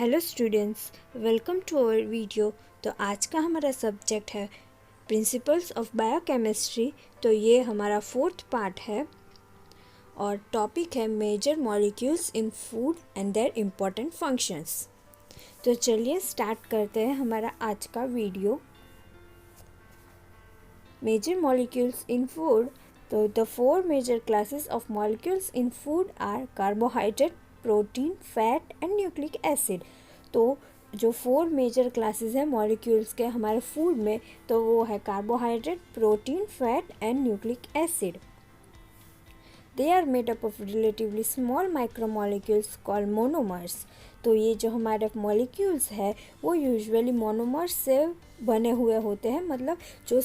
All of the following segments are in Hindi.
Hello students, welcome to our video. तो आज का हमारा सब्जेक्ट है प्रिंसिपल्स ऑफ बायोकेमिस्ट्री। तो ये हमारा फोर्थ पार्ट है और टॉपिक है major molecules in food and their important functions. तो चलिए स्टार्ट करते हैं हमारा आज का video. Major molecules in food. तो the four major classes of molecules in food are carbohydrate, protein, fat and nucleic acid. तो जो फोर मेजर क्लासेस हैं मॉलिक्यूल्स के हमारे फूड में, तो वो है carbohydrate, protein, fat and nucleic acid. They are made up of relatively small micromolecules called monomers. तो ये जो हमारे मॉलिक्यूल्स है वो यूजुअली मोनोमर्स से बने हुए होते हैं। मतलब जो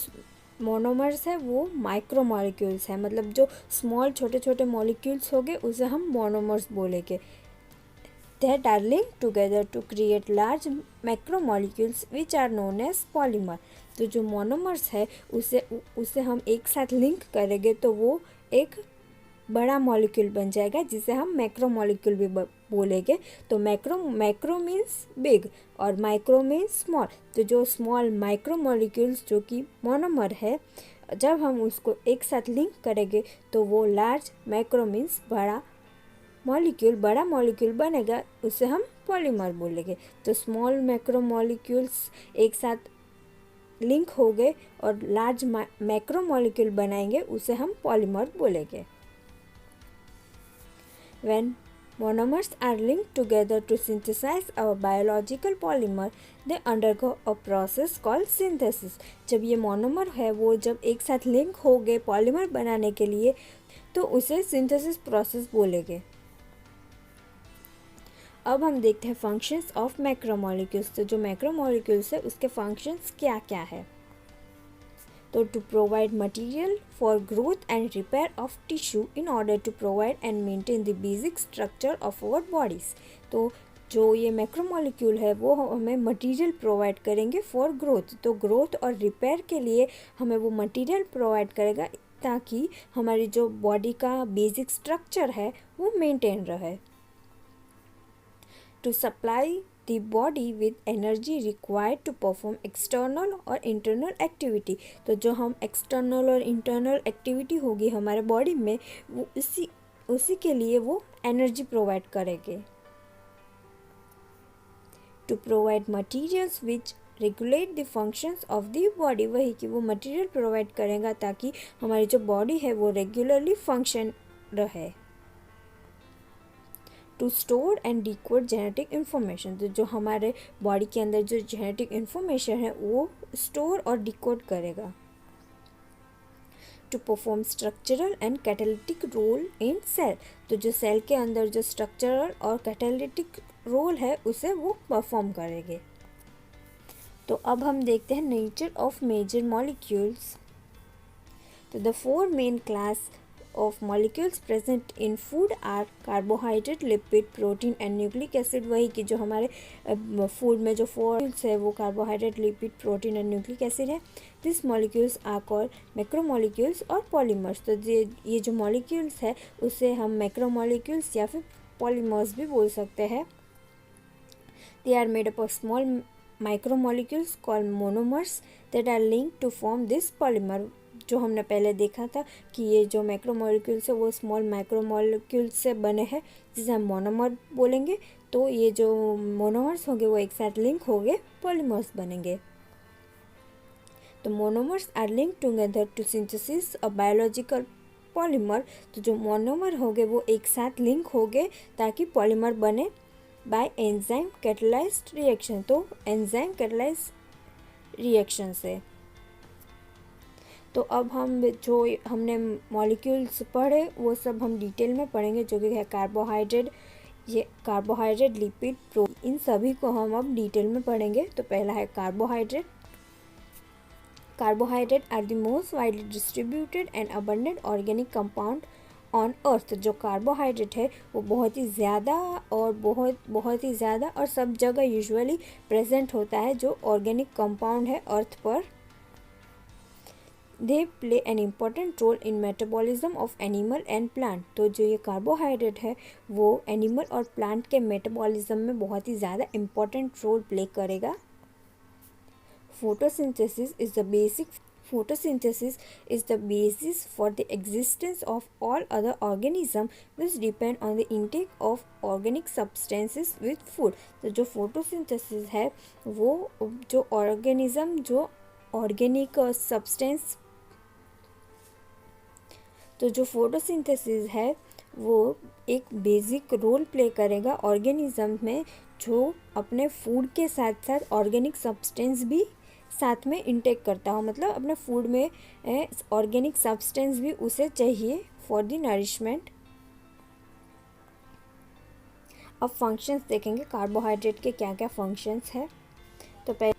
मोनोमर्स है वो माइक्रोमोलिक्यूल्स है, मतलब जो स्मॉल छोटे छोटे मॉलिक्यूल्स हो गए उसे हम मोनोमर्स बोलेंगे। That are linked together to create large macromolecules which are known as polymer। तो जो मोनोमर्स है उसे हम एक साथ लिंक करेंगे तो वो एक बड़ा मॉलिक्यूल बन जाएगा जिसे हम मैक्रोमोलिक्यूल भी बोलेंगे। तो मैक्रो मीन्स बिग और माइक्रो मीन्स स्मॉल। तो जो स्मॉल माइक्रोमोलिक्यूल्स जो कि मोनोमर है, जब हम उसको एक साथ लिंक करेंगे तो वो लार्ज मैक्रो मीन्स बड़ा मॉलिक्यूल बनेगा, उसे हम पॉलीमर बोलेंगे। तो स्मॉल मैक्रोमोलिक्यूल्स एक साथ लिंक हो गए और लार्ज मैक्रोमोलिक्यूल बनाएंगे, उसे हम पॉलीमर बोलेंगे। When monomers are linked together to synthesize our biological polymer, they undergo a process called synthesis। जब ये मोनोमर है वो जब एक साथ लिंक हो गए पॉलीमर बनाने के लिए तो उसे सिंथेसिस प्रोसेस बोलेंगे। अब हम देखते हैं फंक्शंस ऑफ मैक्रोमोलिक्यूल्स। तो जो मैक्रोमोलिक्यूल्स है उसके फंक्शंस क्या क्या है। तो to provide material for growth and repair of tissue in order to provide and maintain the basic structure of our bodies. तो जो ये मैक्रोमोलिक्यूल है वो हमें मटेरियल प्रोवाइड करेंगे फॉर ग्रोथ। तो ग्रोथ और रिपेयर के लिए हमें वो मटेरियल प्रोवाइड करेगा ताकि हमारी जो बॉडी का बेसिक स्ट्रक्चर है वो मेंटेन रहे। To supply the body with energy required to perform external और internal activity। तो जो हम external और internal activity होगी हमारे बॉडी में वो उसी के लिए वो एनर्जी प्रोवाइड करेंगे। To provide materials which regulate the functions of the body। वही कि वो मटेरियल प्रोवाइड करेगा ताकि हमारी जो बॉडी है वो रेगुलरली फंक्शन रहे। To store and decode genetic information. तो जो हमारे बॉडी के अंदर जो जेनेटिक इन्फॉर्मेशन है वो स्टोर और डिकोड करेगा। To perform structural and catalytic role in cell. तो जो सेल के अंदर जो स्ट्रक्चरल और कैटालिटिक रोल है उसे वो परफॉर्म करेंगे। तो अब हम देखते हैं नेचर ऑफ मेजर मॉलिक्यूल्स। तो the four main class of molecules present in food are carbohydrate, lipid, protein and nucleic acid। वही कि जो हमारे फूड में जो फोर है वो carbohydrate, lipid, protein and nucleic acid है। This molecules are called macromolecules और पॉलीमर्स। तो ये जो मॉलिक्यूल्स है उसे हम मैक्रोमोलिक्यूल्स या फिर पॉलीमर्स भी बोल सकते हैं। They are made up of small micromolecules called monomers that are linked to form this polymer. जो हमने पहले देखा था कि ये जो मैक्रोमोलिक्यूल्स है वो स्मॉल माइक्रोमोलिक्यूल्स से बने हैं जिसे हम मोनोमर बोलेंगे। तो ये जो मोनोमर्स होंगे वो एक साथ लिंक हो गए पॉलीमर्स बनेंगे। तो monomers are link together to synthesis a biological polymer. तो जो मोनोमर होंगे वो एक साथ लिंक हो गए ताकि पॉलीमर बने बाय एंजाइम कैटालाइज्ड रिएक्शन। तो एंजाइम कैटालाइज्ड रिएक्शन से। तो अब हम जो हमने मॉलिक्यूल्स पढ़े वो सब हम डिटेल में पढ़ेंगे, जो कि है कार्बोहाइड्रेट, लिपिड, प्रोटीन, इन सभी को हम अब डिटेल में पढ़ेंगे। तो पहला है carbohydrate. Carbohydrate are the most widely distributed and abundant organic compound on earth. जो कार्बोहाइड्रेट है वो बहुत ही ज़्यादा और सब जगह यूजुअली प्रेजेंट होता है जो ऑर्गेनिक कंपाउंड है अर्थ पर। They play an important role in metabolism of animal and plant. तो जो ये कार्बोहाइड्रेट है वो एनिमल और प्लांट के मेटाबॉलिज्म में बहुत ही ज़्यादा इम्पॉर्टेंट रोल प्ले करेगा। Photosynthesis is the basis for the existence of all other organisms which depend on the intake of organic substances with food। तो जो फोटोसिंथेसिस है वो जो ऑर्गेनिज्म जो ऑर्गेनिक सब्सटेंस तो जो फोटोसिंथेसिस है वो एक बेसिक रोल प्ले करेगा ऑर्गेनिज्म में, जो अपने फूड के साथ साथ ऑर्गेनिक सब्सटेंस भी साथ में इंटेक करता हो, मतलब अपने फूड में ऑर्गेनिक सब्सटेंस भी उसे चाहिए फॉर द नरिशमेंट। अब फंक्शंस देखेंगे कार्बोहाइड्रेट के क्या क्या फंक्शंस है। तो पहले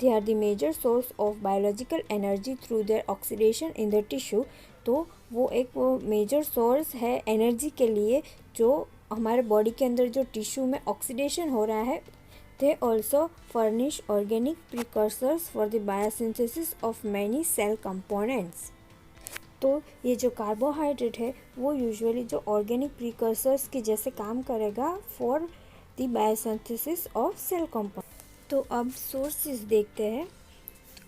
they are the major source of biological energy through their oxidation in the tissue. तो वो एक मेजर सोर्स है एनर्जी के लिए जो हमारे बॉडी के अंदर जो टिश्यू में ऑक्सीडेशन हो रहा है। They also furnish organic precursors for the biosynthesis of many cell components। तो ये जो कार्बोहाइड्रेट है वो यूजुअली जो ऑर्गेनिक प्रिकर्सर्स की जैसे काम करेगा for the biosynthesis of cell compound. तो अब सोर्सेज देखते हैं।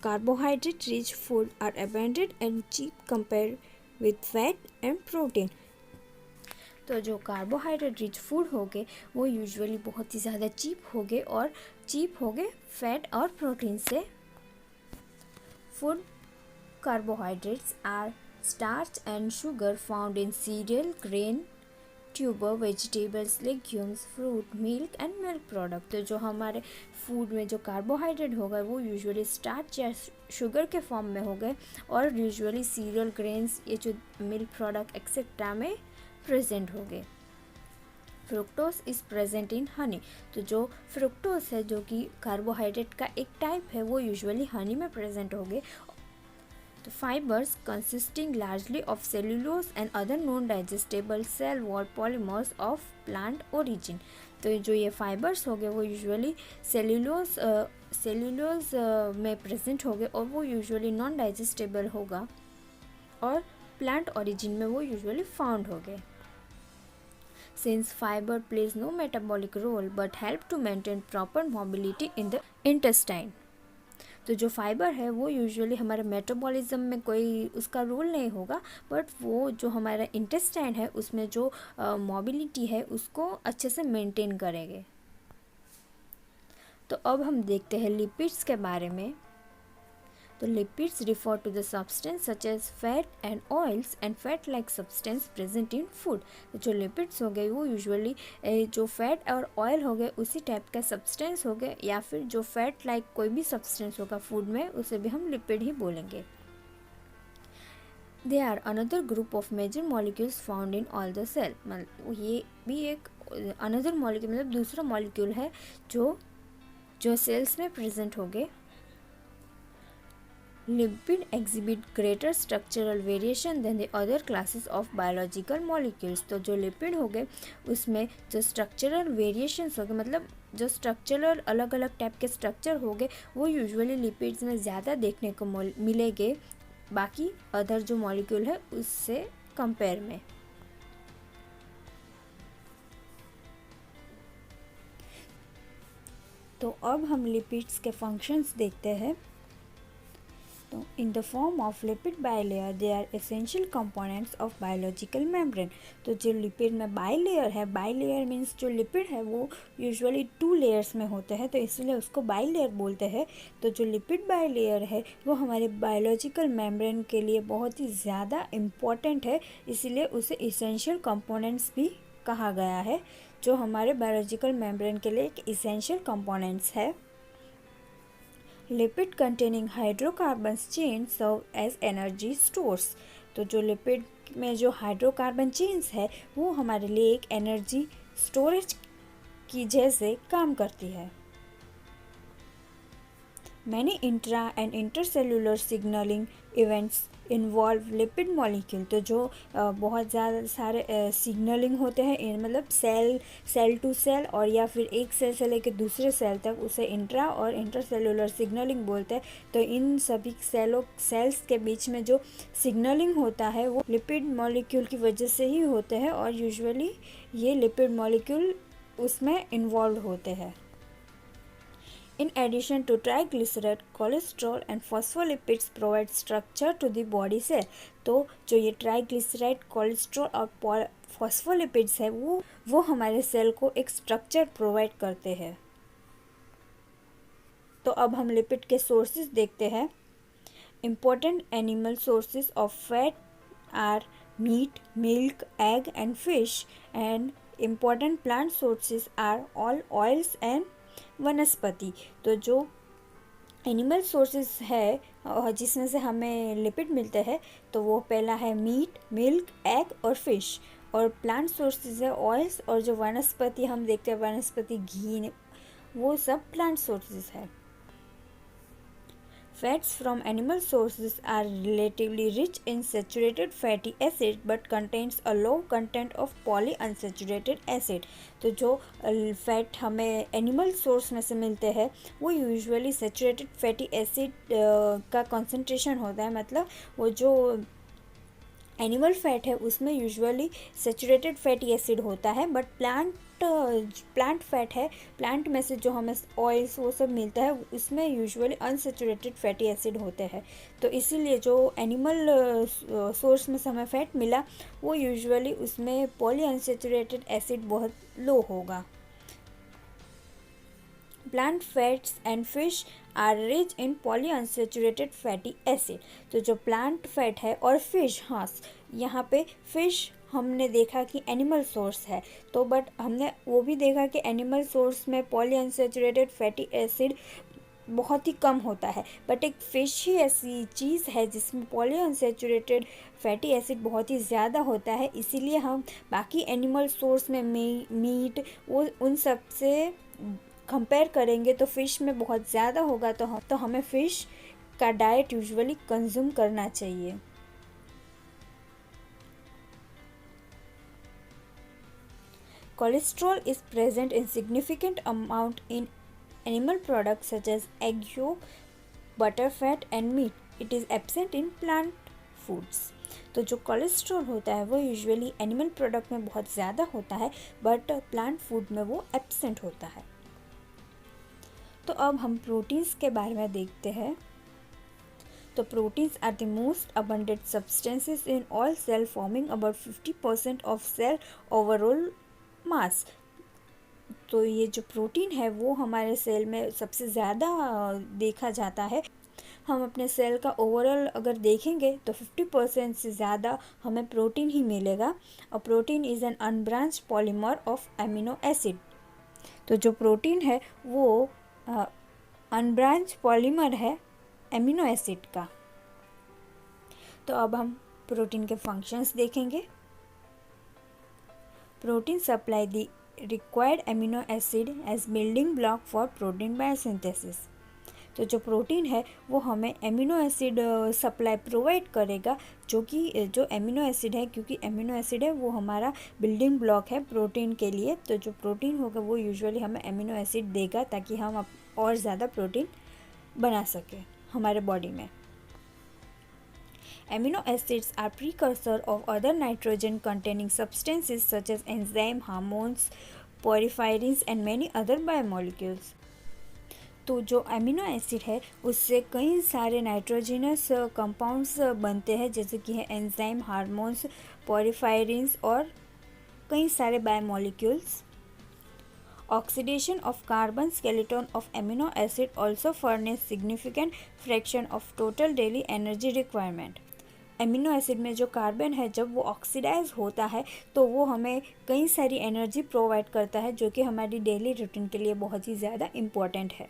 Carbohydrate rich food are abundant and cheap compare with fat and protein. तो जो कार्बोहाइड्रेट रिच फूड होंगे वो यूजुअली बहुत ही ज़्यादा चीप होंगे फैट और प्रोटीन से। Food carbohydrates are starch and sugar found in cereal, grain, tuber, vegetables, legumes, fruit, milk and milk product. तो जो हमारे फूड में जो कार्बोहाइड्रेट होगा वो यूजुअली स्टार्च या शुगर के फॉर्म में हो गए और यूजुअली सीरियल, ग्रेन्स, ये जो मिल्क प्रोडक्ट एक्सेट्रा में प्रेजेंट हो गए। Fructose is present in honey. तो जो फ्रुक्टोज है जो कि कार्बोहाइड्रेट का एक टाइप है वो यूजुअली हनी में प्रेजेंट हो गए। तो fibres consisting largely of cellulose and other non digestible cell wall polymers of plant origin. तो जो ये फाइबर्स हो गए वो यूजुअली सेल्यूलोज में प्रेजेंट हो गए और वो यूजुअली नॉन डाइजेस्टेबल होगा और प्लांट ओरिजिन में वो यूजुअली फाउंड हो गए। Since fiber plays no metabolic role but help to maintain proper mobility in the intestine। तो जो फाइबर है वो यूजुअली हमारे मेटाबॉलिज्म में कोई उसका रोल नहीं होगा, बट वो जो हमारा इंटेस्टाइन है उसमें जो मोबिलिटी है उसको अच्छे से मेंटेन करेंगे। तो अब हम देखते हैं लिपिड्स के बारे में। तो lipids refer to the substance such as fat and oils and fat like substance present in food। तो जो lipids हो गए वो यूजुअली जो फैट और ऑयल हो गए उसी टाइप का सब्सटेंस हो गए, या फिर जो फैट लाइक कोई भी सब्सटेंस होगा फूड में उसे भी हम लिपिड ही बोलेंगे। They are another group of major molecules found in all the cell। मतलब ये भी एक another molecule मतलब दूसरा मॉलिक्यूल है जो सेल्स में प्रेजेंट हो गए। Lipid exhibit greater structural variation than the other classes of biological molecules। तो जो लिपिड हो गए उसमें जो स्ट्रक्चरल वेरिएशंस हो गए, मतलब जो स्ट्रक्चरल अलग अलग टाइप के स्ट्रक्चर हो गए वो यूजुअली लिपिड्स में ज़्यादा देखने को मिलेंगे बाकी अदर जो मॉलिक्यूल है उससे कंपेयर में। तो अब हम लिपिड्स के फंक्शंस देखते हैं। तो in the form of lipid bilayer they are essential components of biological membrane। तो जो लिपिड में बाइलेयर है, बाइलेयर मीन्स जो लिपिड है वो यूजुअली 2 लेयर्स में होते हैं तो इसलिए उसको बाइलेयर बोलते हैं। तो जो लिपिड बाइलेयर है वो हमारे बायोलॉजिकल मेम्ब्रेन के लिए बहुत ही ज़्यादा इम्पॉर्टेंट है, इसीलिए उसे इसेंशियल कंपोनेंट्स भी कहा गया है, जो हमारे बायोलॉजिकल मेम्ब्रेन के लिए एक इसेंशियल कंपोनेंट्स है। Lipid containing hydrocarbon chain serve as energy stores. तो जो लिपिड में जो हाइड्रोकार्बन चेन्स है वो हमारे लिए एक एनर्जी स्टोरेज की जैसे काम करती है। Many intra and intercellular signaling events involve lipid molecule. तो जो बहुत ज़्यादा सारे सिग्नलिंग होते हैं मतलब सेल टू सेल और या फिर एक सेल से लेकर दूसरे सेल तक, उसे इंट्रा और इंटरसेलुलर सिग्नलिंग बोलते हैं। तो इन सभी सेल्स के बीच में जो सिग्नलिंग होता है वो लिपिड मॉलिक्यूल की वजह से ही होते हैं और यूजुअली ये लिपिड मॉलिक्यूल उसमें इन्वॉल्व होते हैं। In addition to triglyceride, cholesterol and phospholipids provide structure to the body cell। तो जो ये ट्राइग्लिसराइड, कोलेस्ट्रॉल और फॉस्फोलिपिड्स है वो हमारे सेल को एक स्ट्रक्चर प्रोवाइड करते हैं। तो अब हम लिपिड के सोर्सेज देखते हैं। Important animal sources of fat are meat, milk, egg and fish, and important plant sources are all oils and वनस्पति। तो जो एनिमल सोर्सेज है जिसमें से हमें लिपिड मिलते हैं तो वो पहला है मीट, मिल्क, एग और फिश। और प्लांट सोर्सेज है ऑयल्स, और जो वनस्पति हम देखते हैं वनस्पति घी, वो सब प्लांट सोर्सेज है। Fats from animal sources are relatively rich in saturated fatty acid but contains a low content of polyunsaturated acid। तो जो फैट हमें एनिमल सोर्स में से मिलते हैं वो यूजुअली सेचुरेटेड फैटी एसिड का कंसंट्रेशन होता है। मतलब वो जो एनिमल फैट है उसमें यूजुअली सेचुरेटेड फैटी एसिड होता है, बट प्लांट फैट है, प्लांट में से जो हमें ऑयल्स वो सब मिलता है उसमें यूजुअली अनसेचुरेटेड फैटी एसिड होते हैं। तो इसीलिए जो एनिमल सोर्स में से हमें फैट मिला वो यूजुअली उसमें पॉली अनसेचुरेटेड एसिड बहुत लो होगा। Plant fats and fish are rich in polyunsaturated fatty acid. तो जो प्लांट फैट है और फिश, हाँ यहाँ पे फिश हमने देखा कि एनिमल सोर्स है, तो बट हमने वो भी देखा कि एनिमल सोर्स में पॉलीअनसेचुरेटेड फैटी एसिड बहुत ही कम होता है, बट एक फ़िश ही ऐसी चीज़ है जिसमें पॉलीअनसेचुरेटेड फैटी एसिड बहुत ही ज़्यादा होता है। इसीलिए हम बाकी एनिमल सोर्स में मीट वो उन सब से कंपेयर करेंगे तो फ़िश में बहुत ज़्यादा होगा। तो हमें फ़िश का डाइट यूजुअली कंज्यूम करना चाहिए। Cholesterol is present in significant amount in animal products such as egg yolk, butter fat and meat. It is absent in plant foods। तो जो कोलेस्ट्रॉल होता है वो यूजुअली एनिमल प्रोडक्ट में बहुत ज़्यादा होता है, बट प्लांट फूड में वो एब्सेंट होता है। तो अब हम प्रोटीन्स के बारे में देखते हैं। तो proteins are the most abundant substances in all cell, forming about 50% of cell overall mass. तो ये जो प्रोटीन है वो हमारे सेल में सबसे ज़्यादा देखा जाता है। हम अपने सेल का ओवरऑल अगर देखेंगे तो 50% से ज़्यादा हमें प्रोटीन ही मिलेगा। और protein is an unbranch polymer of amino acid. तो जो प्रोटीन है वो अनब्रांच पॉलीमर है एमिनो एसिड का। तो अब हम प्रोटीन के फंक्शंस देखेंगे। Protein supply the required amino acid as building block for protein biosynthesis. तो जो प्रोटीन है वो हमें एमिनो एसिड सप्लाई प्रोवाइड करेगा, जो एमिनो एसिड है, क्योंकि एमिनो एसिड है वो हमारा बिल्डिंग ब्लॉक है प्रोटीन के लिए। तो जो प्रोटीन होगा वो यूजुअली हमें एमिनो एसिड देगा ताकि हम और ज़्यादा प्रोटीन बना सकें हमारे बॉडी में। Amino acids are precursor of other nitrogen containing substances such as enzyme, hormones, porphyrins and many other biomolecules। तो जो अमीनो एसिड है उससे कई सारे नाइट्रोजनस कंपाउंड्स बनते हैं, जैसे कि है एंजाइम, हार्मोन्स, पोरिफायरिन्स और कई सारे biomolecules. Oxidation of carbon skeleton of amino acid also furnish significant fraction of total daily energy requirement। Amino acid में जो कार्बन है जब वो ऑक्सीडाइज होता है तो वो हमें कई सारी एनर्जी प्रोवाइड करता है, जो कि हमारी डेली रूटीन के लिए बहुत ही ज़्यादा इम्पोर्टेंट है।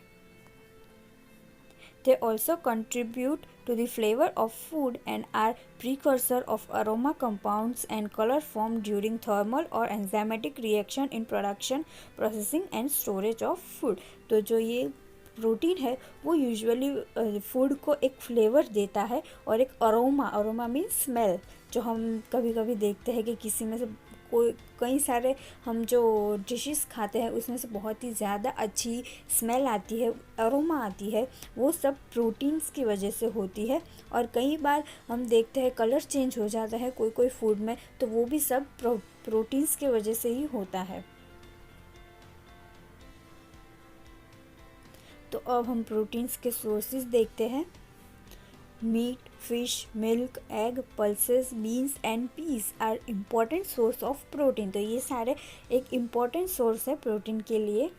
They also contribute to the flavor of food and are precursor of aroma compounds and color formed during thermal or enzymatic reaction in production, processing and storage of food। तो जो ये प्रोटीन है वो यूजुअली फूड को एक फ्लेवर देता है और एक अरोमा मीन्स स्मेल, जो हम कभी कभी देखते हैं कि किसी में से कोई कई सारे हम जो डिशेस खाते हैं उसमें से बहुत ही ज़्यादा अच्छी स्मेल आती है, अरोमा आती है, वो सब प्रोटीन्स की वजह से होती है। और कई बार हम देखते हैं कलर चेंज हो जाता है कोई कोई फूड में, तो वो भी सब प्रोटीन्स की वजह से ही होता है। तो अब हम प्रोटीन्स के सोर्सेज देखते हैं। Meat, fish, milk, egg, pulses, beans and peas are important source of protein. तो ये सारे एक इम्पॉर्टेंट सोर्स है प्रोटीन के लिए।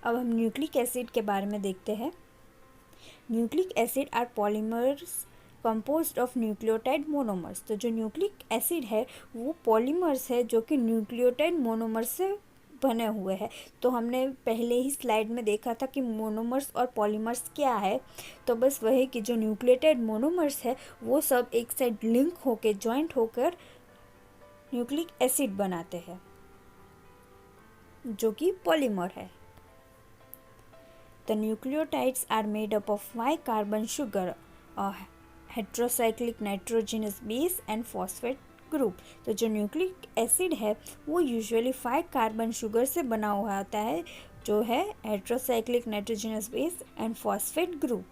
अब हम न्यूक्लिक एसिड के बारे में देखते हैं। Nucleic acid are polymers composed of nucleotide monomers. तो जो न्यूक्लिक एसिड है वो पॉलीमर्स है जो कि न्यूक्लियोटाइड मोनोमर्स से बने हुए हैं। तो हमने पहले ही स्लाइड में देखा था कि मोनोमर्स और पॉलीमर्स क्या है। तो बस वही कि जो न्यूक्लियोटाइड मोनोमर्स है वो सब एक साइड लिंक होकर जॉइंट होकर न्यूक्लिक एसिड बनाते हैं जो कि पॉलीमर है। The nucleotides are made up of 5 carbon sugar, heterocyclic nitrogenous base and phosphate group. तो जो न्यूक्लिक एसिड है वो यूजुअली 5 कार्बन शुगर से बना हुआ होता है जो है heterocyclic nitrogenous base and phosphate group.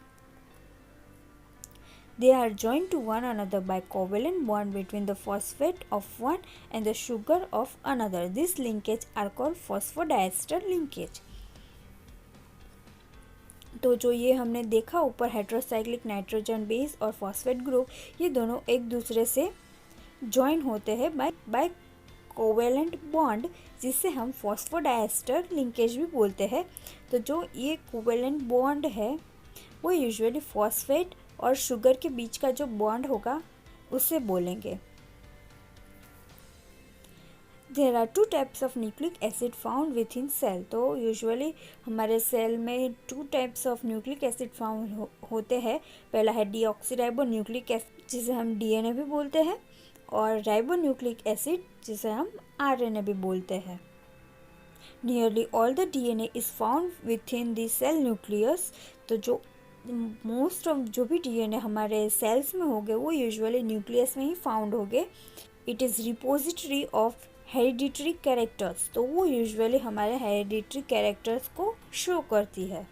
They are joined to one another by covalent bond between the phosphate of one and the sugar of another. This linkage are called phosphodiester linkage. तो जो ये हमने देखा ऊपर हेट्रोसाइक्लिक नाइट्रोजन बेस और फॉस्फेट ग्रुप, ये दोनों एक दूसरे से ज्वाइन होते हैं बाय कोवेलेंट बॉन्ड, जिससे हम फॉस्फोडाइस्टर लिंकेज भी बोलते हैं। तो जो ये कोवेलेंट बॉन्ड है वो यूजुअली फॉस्फेट और शुगर के बीच का जो बॉन्ड होगा उससे बोलेंगे। There are 2 types of nucleic acid found within cell. तो यूजुअली हमारे सेल में 2 types of nucleic acid found होते हैं। पहला है डीऑक्सीराइबो न्यूक्लिक एसिड जिसे हम डीएनए भी बोलते हैं, और राइबो न्यूक्लिक एसिड जिसे हम आरएनए भी बोलते हैं। Nearly all the DNA is found within the cell nucleus. तो जो मोस्ट ऑफ जो भी डीएनए हमारे सेल्स में होंगे वो यूजुअली न्यूक्लियस में ही फाउंड होंगे। It is repository of hereditary characters. तो वो यूजुअली हमारे हेरिडिटरी कैरेक्टर्स को शो करती है।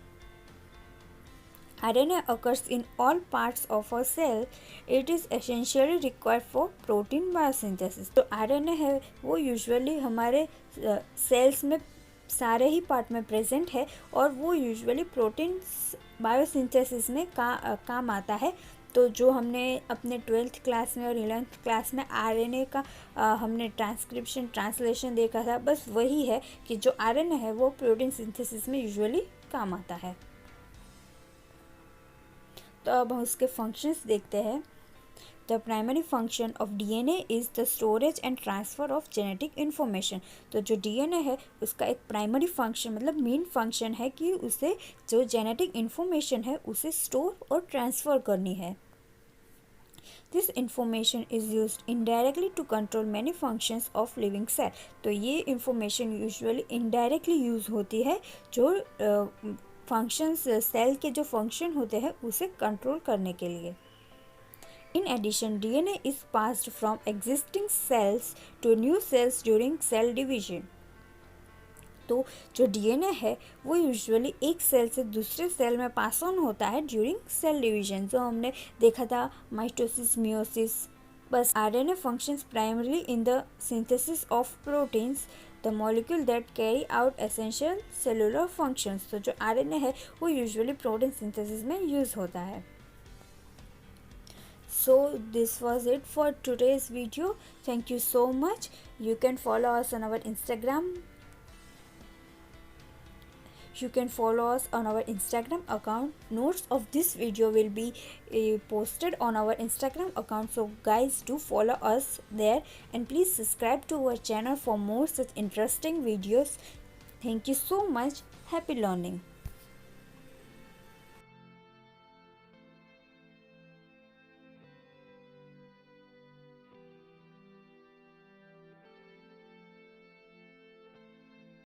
RNA occurs in all parts of a cell. It is essentially required for protein biosynthesis. तो RNA है वो यूजुअली हमारे सेल्स में सारे ही पार्ट में प्रेजेंट है और वो यूजुअली प्रोटीन बायोसिंथेसिस में काम आता है। तो जो हमने अपने 12th क्लास में और 11th क्लास में RNA का हमने ट्रांसलेशन देखा था, बस वही है कि जो RNA है वो प्रोटीन सिंथेसिस में यूजुअली काम आता है। तो अब हम उसके फंक्शंस देखते हैं। The primary function of DNA is the storage and transfer of genetic information. तो जो डीएनए है उसका एक प्राइमरी फंक्शन मतलब मेन फंक्शन है कि उसे जो जेनेटिक इन्फॉर्मेशन है उसे स्टोर और ट्रांसफ़र करनी है। This information is used indirectly to control many functions of living cell. तो ये इंफॉर्मेशन यूजुअली इनडायरेक्टली यूज़ होती है जो फंक्शंस सेल के जो फंक्शन होते हैं उसे कंट्रोल करने के लिए। In addition, DNA is passed from existing cells to new cells during cell division. तो जो DNA है वो यूजुअली एक सेल से दूसरे सेल में पास ऑन होता है ड्यूरिंग सेल डिवीजन, जो हमने देखा था माइटोसिस मियोसिस। बस RNA functions primarily in the synthesis of proteins, the molecule that carry out essential cellular functions. तो जो RNA है वो यूजुअली प्रोटीन सिंथेसिस में यूज़ होता है। So this was it for today's video. Thank you so much. You can follow us on our Instagram. You can follow us on our Instagram account. Notes of this video will be posted on our Instagram account. So guys, do follow us there and please subscribe to our channel for more such interesting videos. Thank you so much. Happy learning.